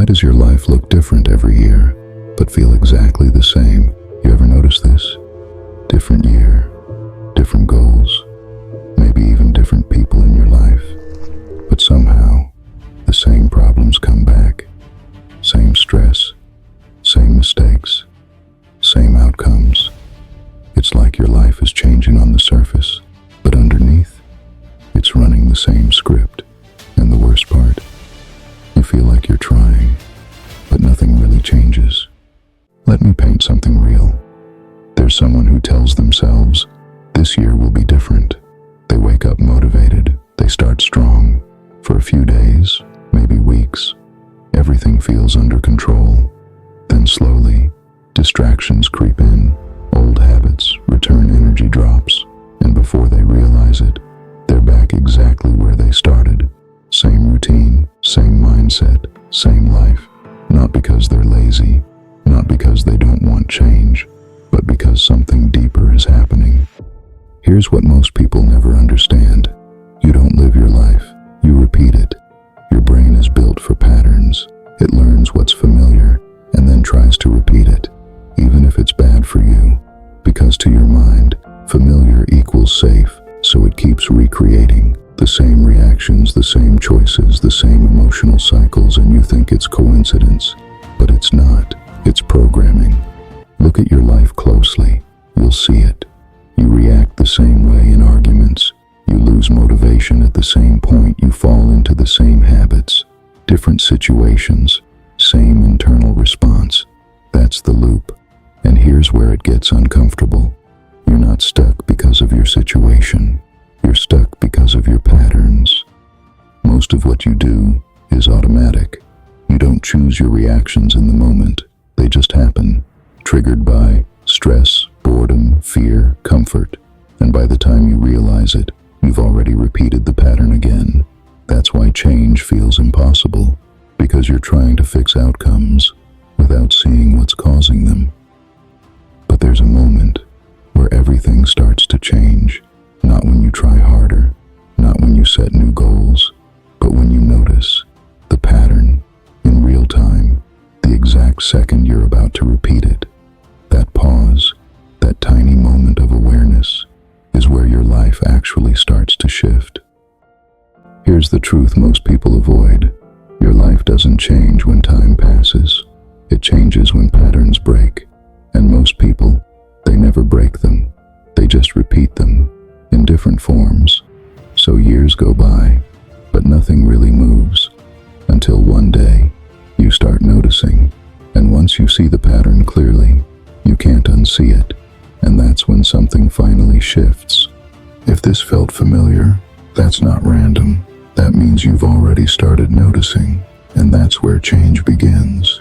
Why does your life look different every year, but feel exactly the same? You ever notice this? Different year, different goals, maybe even different people in your life. But somehow, the same problems come back. Same stress, same mistakes, same outcomes. It's like your life is changing on the surface, but underneath, it's running the same script. And the worst part, you feel like you're trying, but nothing really changes. Let me paint something real. There's someone who tells themselves, this year will be different. They wake up motivated, they start strong. For a few days, maybe weeks, everything feels under control. Then slowly, distractions creep in, old habits return, energy drops, and before they realize it, they're back exactly where they started. Same routine, same mindset, same life. Not because they're lazy, not because they don't want change, but because something deeper is happening. Here's what most people never understand. You don't live your life, you repeat it. Your brain is built for patterns. It learns what's familiar and then tries to repeat it, even if it's bad for you. Because to your mind, familiar equals safe, so it keeps recreating the same reactions, the same choices, the same emotional cycles, and you think it's coincidence. But it's not. It's programming. Look at your life closely. You'll see it. You react the same way in arguments. You lose motivation at the same point. You fall into the same habits. Different situations, same internal response. That's the loop. And here's where it gets uncomfortable. You're not stuck because of your situation. You're stuck because of your patterns. Most of what you do is automatic. You don't choose your reactions in the moment. They just happen, triggered by stress, boredom, fear, comfort. And by the time you realize it, you've already repeated the pattern again. That's why change feels impossible, because you're trying to fix outcomes without seeing what's causing them. But there's a moment where everything starts to change. Not when you try harder, not when you set new goals, but when you notice the pattern in real time, the exact second you're about to repeat it. That pause, that tiny moment of awareness, is where your life actually starts to shift. Here's the truth most people avoid. Your life doesn't change when time passes. It changes when patterns break. And most people, they never break them. They just repeat them in different forms. So years go by, but nothing really moves. Until one day, you start noticing. And once you see the pattern clearly, you can't unsee it. And that's when something finally shifts. If this felt familiar, that's not random. That means you've already started noticing. And that's where change begins.